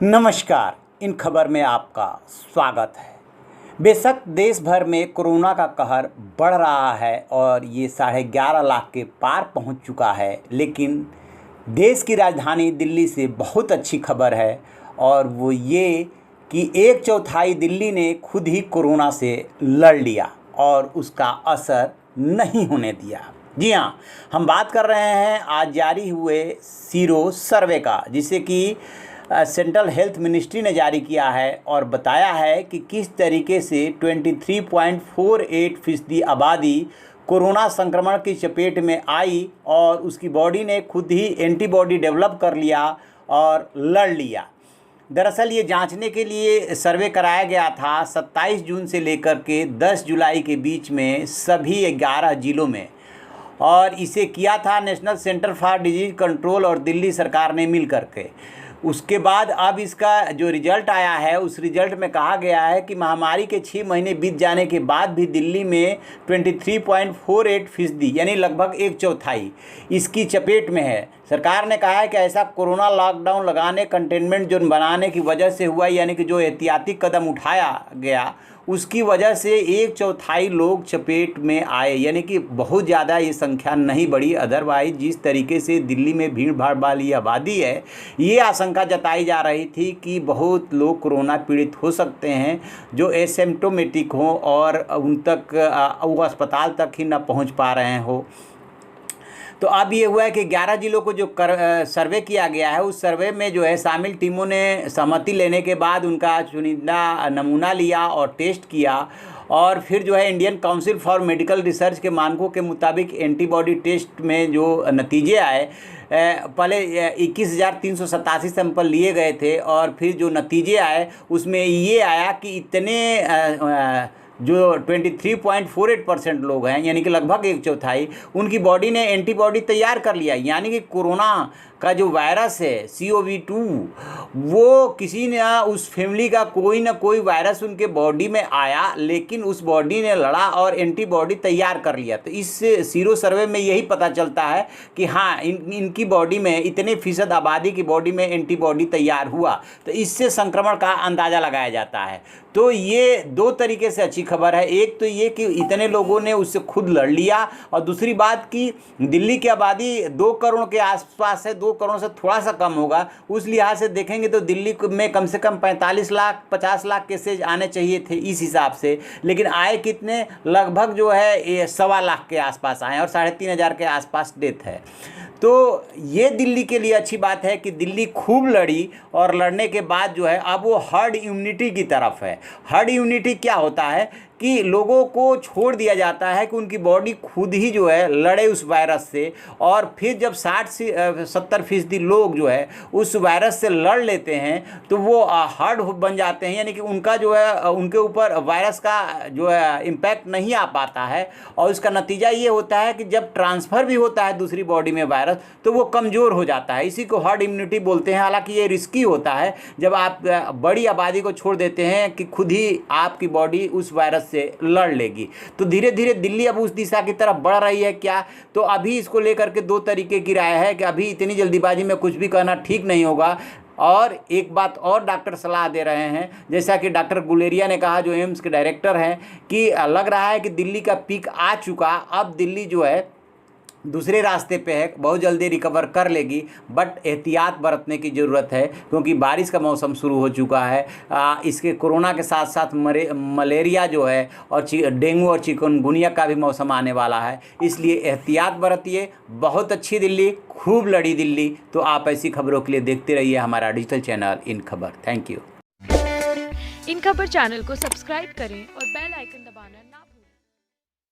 नमस्कार। इन खबर में आपका स्वागत है। बेशक देश भर में कोरोना का कहर बढ़ रहा है और ये 11.5 लाख के पार पहुंच चुका है, लेकिन देश की राजधानी दिल्ली से बहुत अच्छी खबर है और वो ये कि 1/4 दिल्ली ने खुद ही कोरोना से लड़ लिया और उसका असर नहीं होने दिया। जी हाँ, हम बात कर रहे हैं आज जारी हुए सीरो सर्वे का, जिसे कि सेंट्रल हेल्थ मिनिस्ट्री ने जारी किया है और बताया है कि किस तरीके से 23.48% आबादी कोरोना संक्रमण की चपेट में आई और उसकी बॉडी ने खुद ही एंटीबॉडी डेवलप कर लिया और लड़ लिया। दरअसल ये जांचने के लिए सर्वे कराया गया था 27 जून से लेकर के 10 जुलाई के बीच में सभी 11 जिलों में, और इसे किया था national centre for disease control और दिल्ली सरकार ने मिल करके। उसके बाद अब इसका जो रिज़ल्ट आया है, उस रिज़ल्ट में कहा गया है कि महामारी के 6 महीने बीत जाने के बाद भी दिल्ली में 23.48% यानी लगभग 1/4 इसकी चपेट में है। सरकार ने कहा है कि ऐसा कोरोना लॉकडाउन लगाने, कंटेनमेंट जोन बनाने की वजह से हुआ, यानी कि जो एहतियाती कदम उठाया गया उसकी वजह से 1/4 लोग चपेट में आए, यानी कि बहुत ज़्यादा ये संख्या नहीं बढ़ी। अदरवाइज जिस तरीके से दिल्ली में भीड़ भाड़ वाली आबादी है, ये आशंका जताई जा रही थी कि बहुत लोग कोरोना पीड़ित हो सकते हैं जो एसिम्प्टोमेटिक हों और उन तक वो अस्पताल तक ही न पहुंच पा रहे हो। तो अब ये हुआ है कि 11 जिलों को जो सर्वे किया गया है, उस सर्वे में जो है शामिल टीमों ने सहमति लेने के बाद उनका चुनिंदा नमूना लिया और टेस्ट किया, और फिर जो है Indian council for medical research के मानकों के मुताबिक एंटीबॉडी टेस्ट में जो नतीजे आए, पहले 21,387 सैंपल लिए गए थे और फिर जो नतीजे आए उसमें ये आया कि इतने जो 23.48% लोग हैं, यानी कि लगभग 1/4, उनकी बॉडी ने एंटीबॉडी तैयार कर लिया। यानी कि कोरोना का जो वायरस है COV2, वो किसी ने उस फैमिली का कोई ना कोई वायरस उनके बॉडी में आया, लेकिन उस बॉडी ने लड़ा और एंटीबॉडी तैयार कर लिया। तो इस सीरो सर्वे में यही पता चलता है कि हाँ, इनकी बॉडी में इतने % आबादी की बॉडी में एंटीबॉडी तैयार हुआ, तो इससे संक्रमण का अंदाज़ा लगाया जाता है। तो ये 2 तरीके से अच्छी खबर है। एक तो ये कि इतने लोगों ने उससे खुद लड़ लिया, और दूसरी बात कि दिल्ली की आबादी 2 करोड़ के आसपास है, 2 करोड़ से थोड़ा सा कम होगा। उस लिहाज से देखेंगे तो दिल्ली में कम से कम 45 लाख 50 लाख केसेज आने चाहिए थे इस हिसाब से, लेकिन आए कितने, लगभग जो है 1.25 लाख के आसपास आए और 3,500 के आसपास डेथ है। तो ये दिल्ली के लिए अच्छी बात है कि दिल्ली खूब लड़ी, और लड़ने के बाद जो है अब वो हर्ड इम्यूनिटी की तरफ है। हर्ड इम्यूनिटी क्या होता है कि लोगों को छोड़ दिया जाता है कि उनकी बॉडी खुद ही जो है लड़े उस वायरस से, और फिर जब 60 से 70% लोग जो है उस वायरस से लड़ लेते हैं तो वो हर्ड बन जाते हैं, यानी कि उनका जो है उनके ऊपर वायरस का जो है इम्पैक्ट नहीं आ पाता है, और उसका नतीजा ये होता है कि जब ट्रांसफ़र भी होता है दूसरी बॉडी में वायरस, तो वो कमज़ोर हो जाता है। इसी को हर्ड इम्यूनिटी बोलते हैं। हालांकि ये रिस्की होता है जब आप बड़ी आबादी को छोड़ देते हैं कि खुद ही आपकी बॉडी उस वायरस से लड़ लेगी। तो धीरे धीरे दिल्ली अब उस दिशा की तरफ बढ़ रही है। क्या, तो अभी इसको लेकर के 2 तरीके की राय है कि अभी इतनी जल्दीबाजी में कुछ भी कहना ठीक नहीं होगा। और एक बात और डॉक्टर सलाह दे रहे हैं, जैसा कि डॉक्टर गुलेरिया ने कहा, जो एम्स के डायरेक्टर हैं, कि लग रहा है कि दिल्ली का पीक आ चुका, अब दिल्ली जो है दूसरे रास्ते पे है, बहुत जल्दी रिकवर कर लेगी, बट एहतियात बरतने की ज़रूरत है क्योंकि बारिश का मौसम शुरू हो चुका है। इसके कोरोना के साथ साथ मलेरिया जो है और डेंगू और चिकनगुनिया का भी मौसम आने वाला है, इसलिए एहतियात बरतिए। बहुत अच्छी दिल्ली, खूब लड़ी दिल्ली। तो आप ऐसी खबरों के लिए देखते रहिए हमारा डिजिटल चैनल इन खबर। Thank you. इन खबर चैनल को सब्सक्राइब करें और बेल आइकन दबाना ना